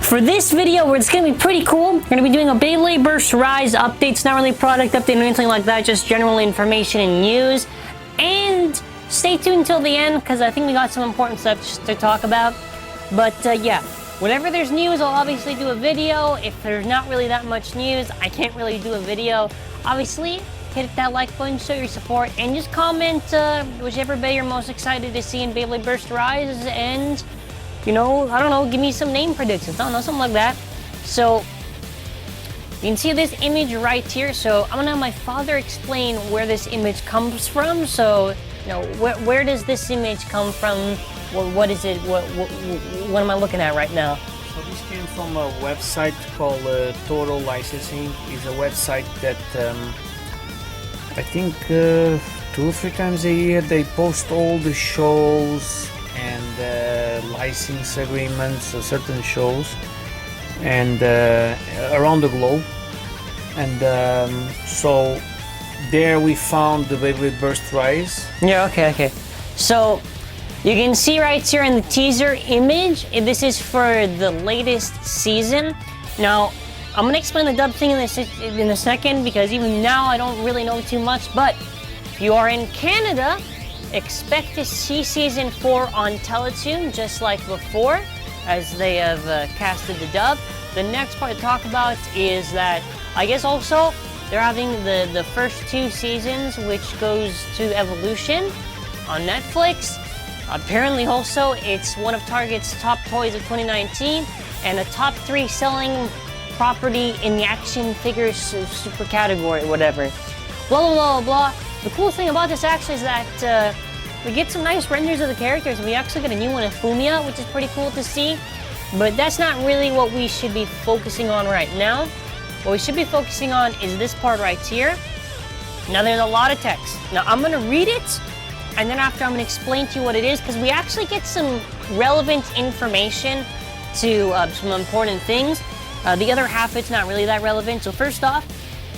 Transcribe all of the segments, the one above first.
For this video, it's going to be pretty cool. We're going to be doing a Beyblade Burst Rise update. It's not really a product update or anything like that, just general information and news. And stay tuned until the end, because I think we got some important stuff to talk about. But yeah, whenever there's news, I'll obviously do a video. If there's not really that much news, I can't really do a video. Obviously, hit that like button, show your support, and just comment whichever Bey you're most excited to see in Beyblade Burst Rise, and you know, I don't know, give me some name predictions, I don't know, something like that. So, you can see this image right here, so I'm gonna have my father explain where this image comes from. So, you know, where does this image come from? What is it, what am I looking at right now? So this came from a website called Total Licensing. It's a website that I think 2 or 3 times a year they post all the shows and license agreements of certain shows and around the globe, and so there we found the Beyblade Burst Rise. Yeah, okay. So you can see right here in the teaser image, this is for the latest season. Now I'm gonna explain the dub thing in a second, because even now I don't really know too much. But if you are in Canada, expect to see Season 4 on Teletoon, just like before, as they have casted the dub. The next part to talk about is that, I guess also, they're having the first 2 seasons, which goes to Evolution on Netflix. Apparently also, it's one of Target's top toys of 2019, and a top 3 selling property in the action figures super category, whatever. Blah, blah, blah, blah. The cool thing about this actually is that we get some nice renders of the characters. We actually get a new one of Fumiya, which is pretty cool to see. But that's not really what we should be focusing on right now. What we should be focusing on is this part right here. Now there's a lot of text. Now I'm gonna read it, and then after I'm gonna explain to you what it is, because we actually get some relevant information to some important things. The other half, it's not really that relevant. So first off,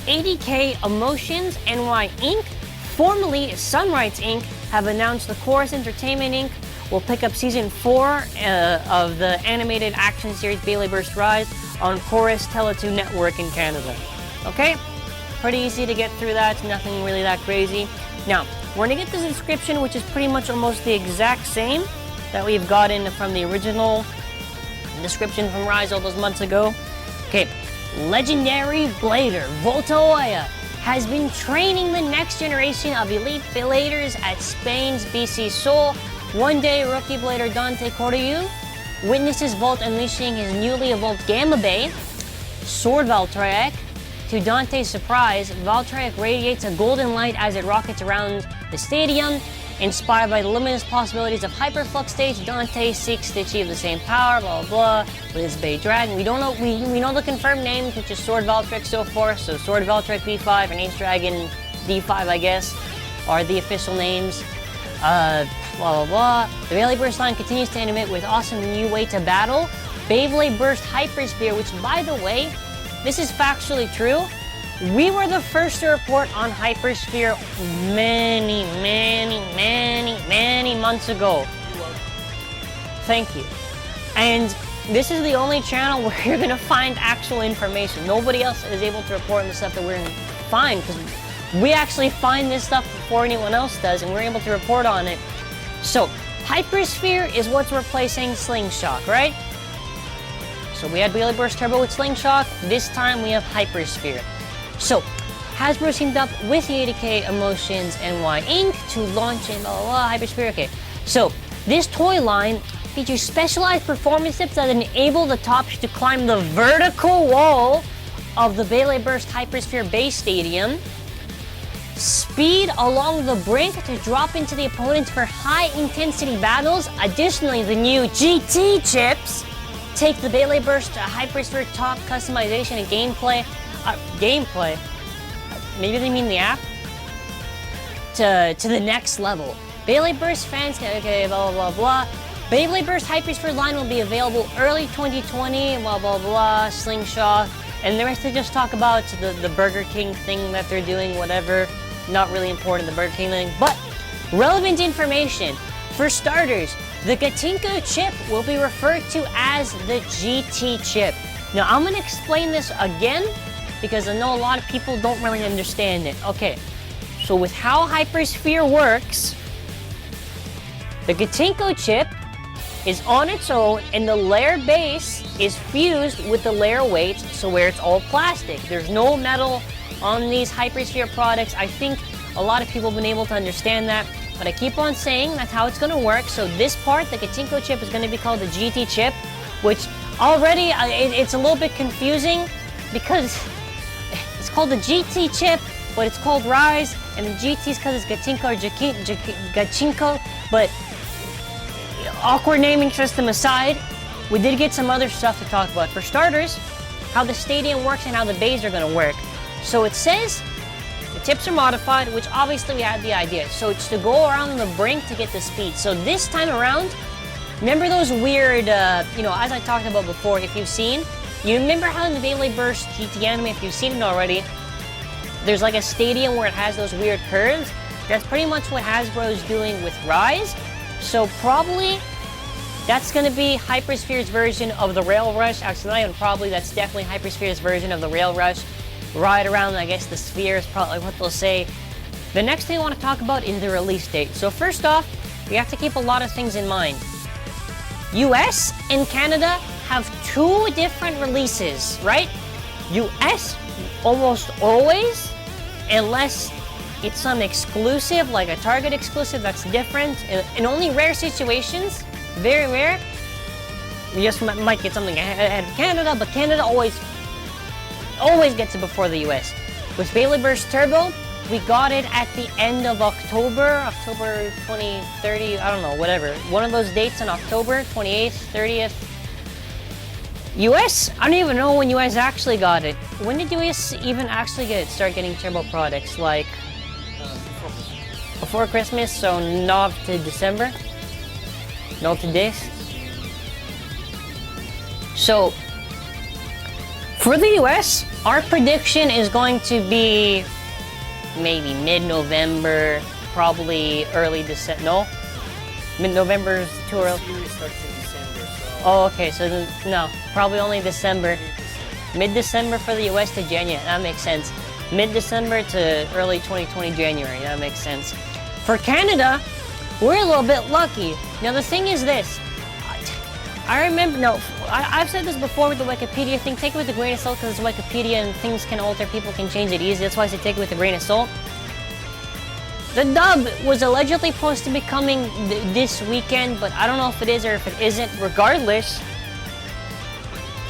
ADK Emotions NY Inc., formerly Sunrise Inc., have announced the Chorus Entertainment Inc. will pick up Season 4 of the animated action series Beyblade Burst Rise on Chorus Teletoon Network in Canada. Okay? Pretty easy to get through that, nothing really that crazy. Now, we're gonna get the description, which is pretty much almost the exact same that we've gotten from the original description from Rise all those months ago. Okay, legendary blader Volta Oya has been training the next generation of elite bladers at Spain's BC Seoul. One day, rookie blader Dante Coryu witnesses Volt unleashing his newly evolved Gamma Bey, Sword Valtryek. To Dante's surprise, Valtryek radiates a golden light as it rockets around the stadium. Inspired by the limitless possibilities of Hyperflux stage, Dante seeks to achieve the same power, blah, blah, blah, with his Bey Dragon. We don't know, we know the confirmed names, which is Sword Valtryek so far, so Sword Valtryek V5 and Ace Dragon D5, I guess, are the official names. Blah, blah, blah. The Beyblade Burst line continues to animate with awesome new way to battle. Beyblade Burst HYPERSPHERE, which, by the way, this is factually true. We were the first to report on HYPERSPHERE many months ago. Thank you. And this is the only channel where you're gonna find actual information. Nobody else is able to report on the stuff that we're gonna find, because we actually find this stuff before anyone else does, and we're able to report on it. So, HYPERSPHERE is what's replacing Slingshot, right? So we had Beyblade Burst Turbo with Slingshot. This time we have HYPERSPHERE. So, Hasbro teamed up with the ADK Emotions NY Inc. to launch in HYPERSPHERE. Okay, so this toy line features specialized performance tips that enable the tops to climb the vertical wall of the Beyblade Burst HYPERSPHERE base stadium, speed along the brink to drop into the opponents for high-intensity battles. Additionally, the new GT chips take the Beyblade Burst HYPERSPHERE top customization and gameplay. Maybe they mean the app? To the next level. Beyblade Burst fans can, okay, blah, blah, blah, blah. Beyblade Burst HYPERSPHERE line will be available early 2020, blah, blah, blah, Slingshot. And the rest they just talk about the Burger King thing that they're doing, whatever. Not really important, the Burger King thing. But relevant information. For starters, the Gatinko chip will be referred to as the GT chip. Now I'm going to explain this again because I know a lot of people don't really understand it. Okay, so with how HYPERSPHERE works, the Gatinko chip is on its own and the layer base is fused with the layer weight, so where it's all plastic. There's no metal on these HYPERSPHERE products. I think a lot of people have been able to understand that, but I keep on saying that's how it's going to work. So this part, the Gatinko chip, is going to be called the GT chip, which already it's a little bit confusing because it's called the GT chip, but it's called Rise, and the GT is because it's Gatinko or Gachinko, but awkward naming system aside, we did get some other stuff to talk about. For starters, how the stadium works and how the bays are going to work. So it says the tips are modified, which obviously we had the idea. So it's to go around the brink to get the speed. So this time around, remember those weird, you know, as I talked about before, if you've seen, you remember how in the Beyblade Burst GT anime, if you've seen it already, there's like a stadium where it has those weird curves? That's pretty much what HASBRO is doing with Rise. So probably that's going to be HYPERSPHERE's version of the Rail Rush. Actually, not even probably, that's definitely HYPERSPHERE's version of the Rail Rush. Ride around, I guess, the sphere is probably what they'll say. The next thing I want to talk about is the release date. So first off, we have to keep a lot of things in mind. US and Canada have two different releases, right? US almost always, unless it's some exclusive, like a Target exclusive that's different. In only rare situations, very rare, you just might get something ahead of Canada, but Canada always gets it before the US. With Beyblade Burst Turbo, we got it at the end of October 2030, I don't know, whatever. One of those dates in October, 28th, 30th. US, I don't even know when US actually got it. When did US even actually start getting Turbo products? Like, before Christmas, so not to December? Not to this? So, for the US, our prediction is going to be maybe mid-November, probably early December. No? Mid-November is too early. Series starts in December, so... Oh, okay, so no, probably only December. Mid-December for the US to January, that makes sense. Mid-December to early 2020 January, that makes sense. For Canada, we're a little bit lucky. Now the thing is this, I remember, I've said this before with the Wikipedia thing, take it with a grain of salt because it's Wikipedia and things can alter, people can change it easy, that's why I say take it with a grain of salt. The dub was allegedly supposed to be coming this weekend, but I don't know if it is or if it isn't. Regardless,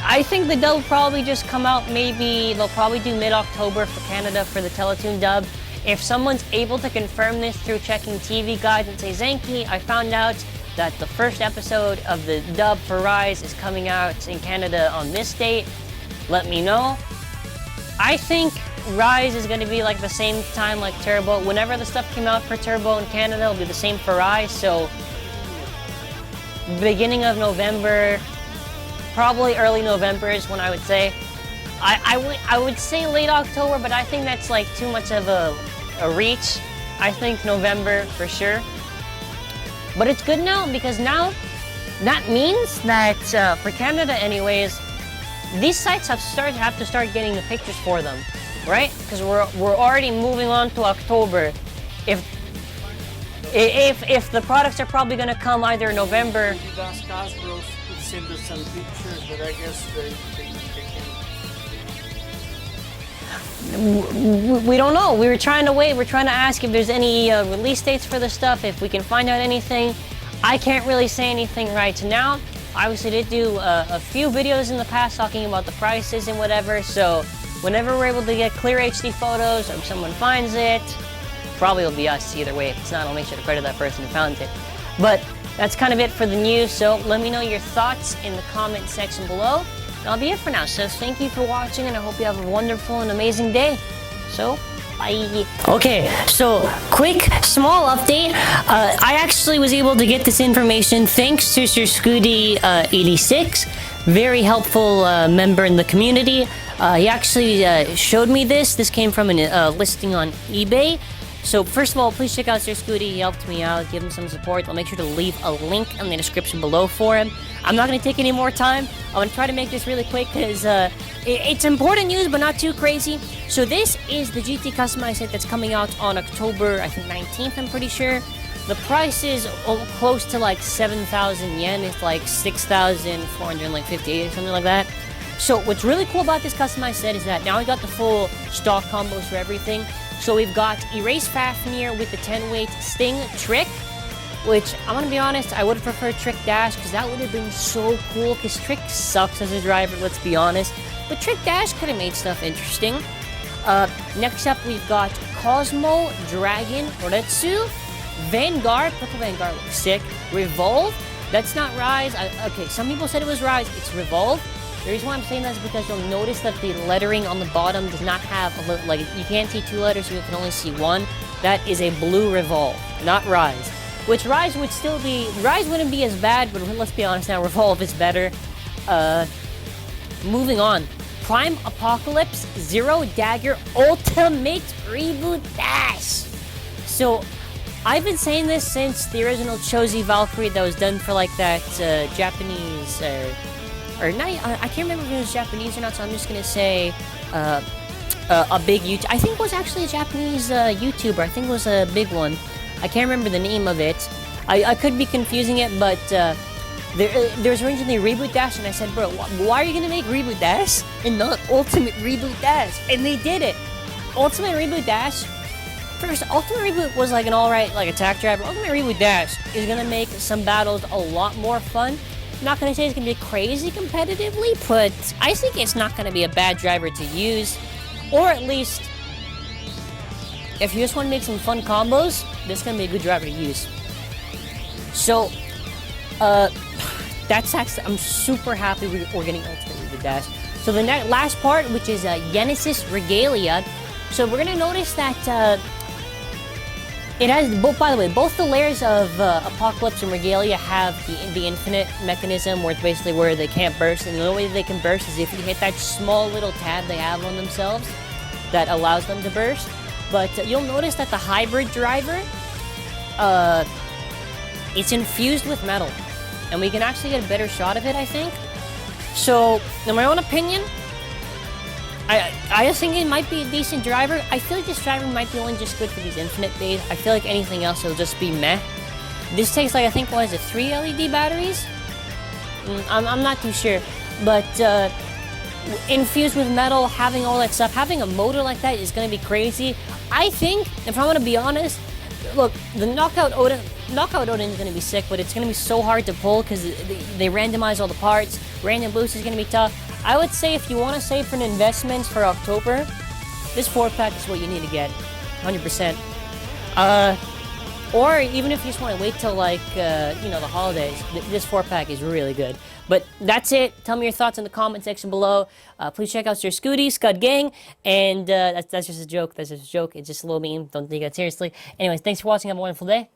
I think the dub will probably just come out, maybe they'll probably do mid-October for Canada for the Teletoon dub. If someone's able to confirm this through checking TV guides and say, ZANKYE, I found out that the first episode of the dub for Rise is coming out in Canada on this date, let me know. I think Rise is going to be like the same time like Turbo. Whenever the stuff came out for Turbo in Canada, it'll be the same for Rise. So, beginning of November, probably early November is when I would say. I would say late October, but I think that's like too much of a reach. I think November for sure. But it's good now because now that means that for Canada anyways, these sites have to start getting the pictures for them, right? Because we're already moving on to October. If the products are probably going to come either in November. We've asked HASBRO to send us some pictures, but I guess they can. We don't know. We were trying to wait. We're trying to ask if there's any release dates for the stuff, if we can find out anything. I can't really say anything right now. I obviously did do a few videos in the past talking about the prices and whatever, so whenever we're able to get clear HD photos or if someone finds it, probably it'll be us either way. If it's not, I'll make sure to credit that person who found it. But that's kind of it for the news, so let me know your thoughts in the comment section below. That'll be it for now. So thank you for watching, and I hope you have a wonderful and amazing day. So, bye. Okay, so quick, small update. I actually was able to get this information thanks to Sir Scooty86. Very helpful member in the community. He actually showed me this. This came from a listing on eBay. So first of all, please check out Sir Scooty. He helped me out. Give him some support. I'll make sure to leave a link in the description below for him. I'm not going to take any more time. I'm going to try to make this really quick because it's important news, but not too crazy. So this is the GT customized set that's coming out on October, I think 19th, I'm pretty sure. The price is close to like 7,000 yen. It's like 6,458 or something like that. So what's really cool about this customized set is that now we got the full stock combos for everything. So we've got Erase Fafnir with the 10-weight Sting Trick, which I'm gonna be honest, I would have preferred Trick Dash because that would have been so cool because Trick sucks as a driver, let's be honest. But Trick Dash could have made stuff interesting. Next up, we've got Cosmo, Dragon, Retsu, Vanguard. Purple Vanguard looks sick. Revolve. That's not Rise. Okay, some people said it was Rise. It's Revolve. The reason why I'm saying that is because you'll notice that the lettering on the bottom does not have a little, like, you can't see two letters, so you can only see one. That is a blue Revolve, not Rise. Which Rise would still be, Rise wouldn't be as bad, but let's be honest now, Revolve is better. Moving on. Prime Apocalypse Zero Dagger Ultimate Reboot Dash. So, I've been saying this since the original Chozi Valkyrie that was done for like that Japanese, or not, I can't remember if it was Japanese or not, so I'm just gonna say a big YouTube. I think it was actually a Japanese YouTuber. I think it was a big one. I can't remember the name of it. I could be confusing it, but there was originally Reboot Dash, and I said, bro, why are you gonna make Reboot Dash and not Ultimate Reboot Dash? And they did it. Ultimate Reboot Dash. First, Ultimate Reboot was like an alright like attack driver. Ultimate Reboot Dash is gonna make some battles a lot more fun. I'm not gonna say it's gonna be crazy competitively, but I think it's not gonna be a bad driver to use. Or at least, if you just want to make some fun combos, this is gonna be a good driver to use. So, that's actually, I'm super happy we're getting Ultimate Reboot Dash. So the last part, which is Genesis Regalia. So we're gonna notice that it has both. By the way, both the layers of Apocalypse and Regalia have the infinite mechanism, where it's basically where they can't burst, and the only way they can burst is if you hit that small little tab they have on themselves that allows them to burst. But you'll notice that the hybrid driver, it's infused with metal, and we can actually get a better shot of it, I think. So, in my own opinion, I just think it might be a decent driver. I feel like this driver might be only just good for these infinite bays. I feel like anything else will just be meh. This takes like, I think, what is it, 3 LED batteries? I'm not too sure. But infused with metal, having all that stuff, having a motor like that is going to be crazy. I think, if I'm going to be honest, look, the Knockout Odin is going to be sick, but it's going to be so hard to pull because they randomize all the parts. Random boost is going to be tough. I would say if you want to save for an investment for October, this 4-pack is what you need to get, 100%. Or even if you just want to wait till like, the holidays, this 4-pack is really good. But that's it. Tell me your thoughts in the comment section below. Please check out Sir Scooty, Scud Gang, and that's just a joke. That's just a joke. It's just a little meme. Don't take it seriously. Anyways, thanks for watching. Have a wonderful day.